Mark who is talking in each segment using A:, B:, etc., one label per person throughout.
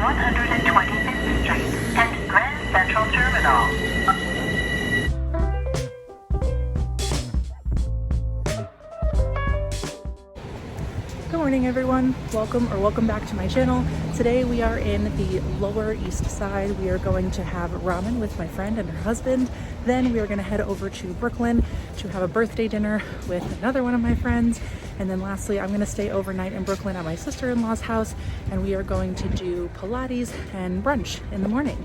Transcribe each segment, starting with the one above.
A: 125th Street and Grand Central Terminal.
B: Good morning everyone, welcome back to my channel. Today we are in the Lower East Side. We are going to have ramen with my friend and her husband. Then we are going to head over to Brooklyn to have a birthday dinner with another one of my friends. And then lastly, I'm going to stay overnight in Brooklyn at my sister-in-law's house, and we are going to do Pilates and brunch in the morning.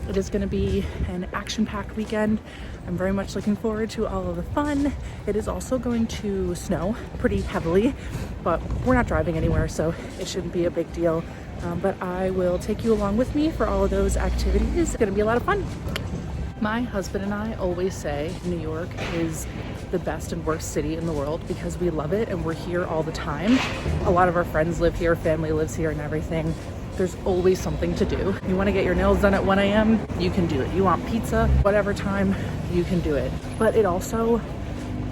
B: It is going to be an action-packed weekend. I'm very much looking forward to all of the fun. It is also going to snow pretty heavily, but we're not driving anywhere, so it shouldn't be a big deal. But I will take you along with me for all of those activities. It's going to be a lot of fun. My husband and I always say New York is the best and worst city in the world because we love it and we're here all the time. A lot of our friends live here, family lives here and everything. There's always something to do. You want to get your nails done at 1 a.m., you can do it. You want pizza, whatever time, you can do it. But it also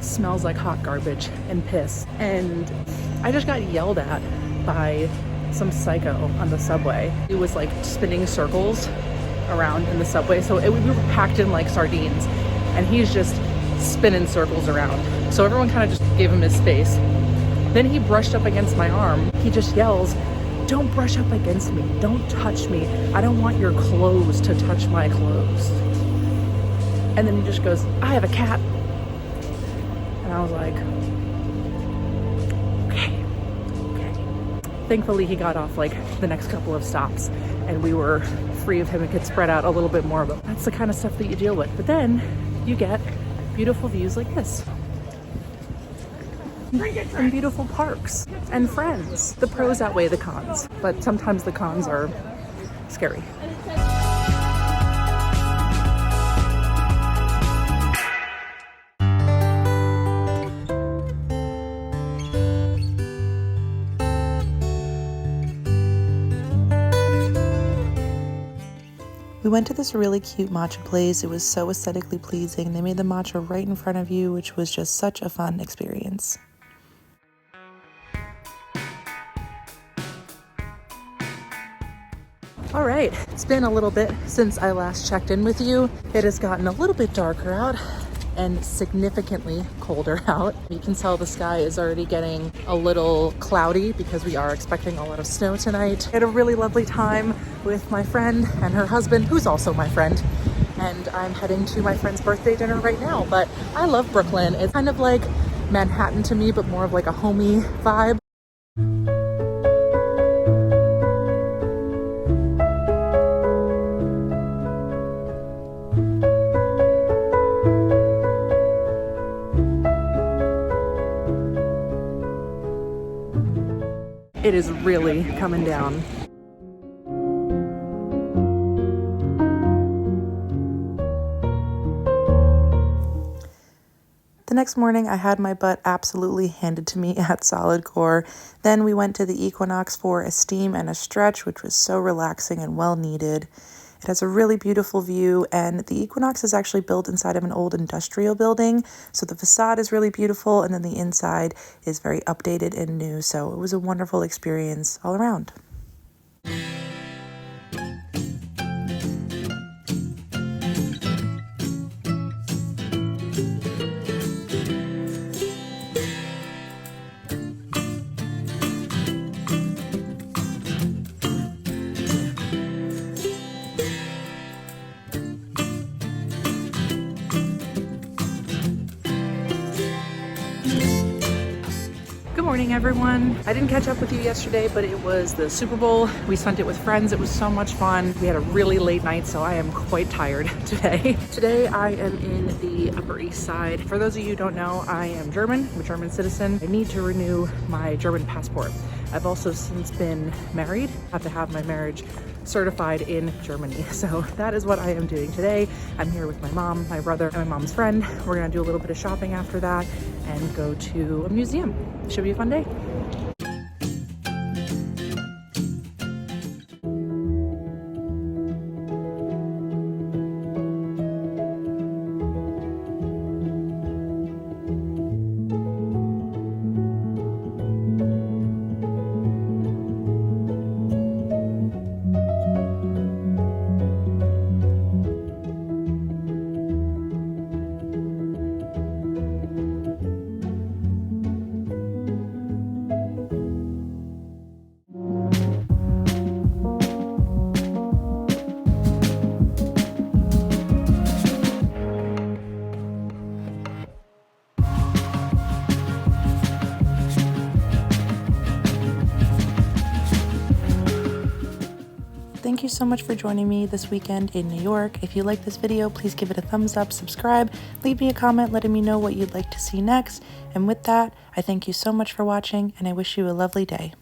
B: smells like hot garbage and piss. And I just got yelled at by some psycho on the subway. He was like spinning circles around in the subway. So we were packed in like sardines and he's just spinning circles around. So everyone kind of just gave him his space. Then he brushed up against my arm. He just yells, "Don't brush up against me. Don't touch me. I don't want your clothes to touch my clothes." And then he just goes, "I have a cat." And I was like, okay. Thankfully, he got off like the next couple of stops and we were free of him and could spread out a little bit more. But that's the kind of stuff that you deal with. But then you get beautiful views like this. And beautiful parks and friends. The pros outweigh the cons, but sometimes the cons are scary.
C: We went to this really cute matcha place. It was so aesthetically pleasing. They made the matcha right in front of you, which was just such a fun experience.
B: All right, it's been a little bit since I last checked in with you. It has gotten a little bit darker out and significantly colder out. You can tell the sky is already getting a little cloudy because we are expecting a lot of snow tonight. I had a really lovely time with my friend and her husband, who's also my friend. And I'm heading to my friend's birthday dinner right now. But I love Brooklyn. It's kind of like Manhattan to me, but more of like a homey vibe. It is really coming down.
C: The next morning, I had my butt absolutely handed to me at Solid Core. Then we went to the Equinox for a steam and a stretch, which was so relaxing and well needed. It has a really beautiful view, and the Equinox is actually built inside of an old industrial building. So the facade is really beautiful, and then the inside is very updated and new. So it was a wonderful experience all around.
B: Good morning, everyone. I didn't catch up with you yesterday, but it was the Super Bowl. We spent it with friends. It was so much fun. We had a really late night, so I am quite tired today. Today, I am in the Upper East Side. For those of you who don't know, I am German. I'm a German citizen. I need to renew my German passport. I've also since been married. I have to have my marriage certified in Germany. So that is what I am doing today. I'm here with my mom, my brother, and my mom's friend. We're gonna do a little bit of shopping after that and go to a museum. Should be a fun day.
C: you so much for joining me this weekend in New York. If you like this video, please give it a thumbs up, subscribe, leave me a comment letting me know what you'd like to see next. And with that, I thank you so much for watching, and I wish you a lovely day.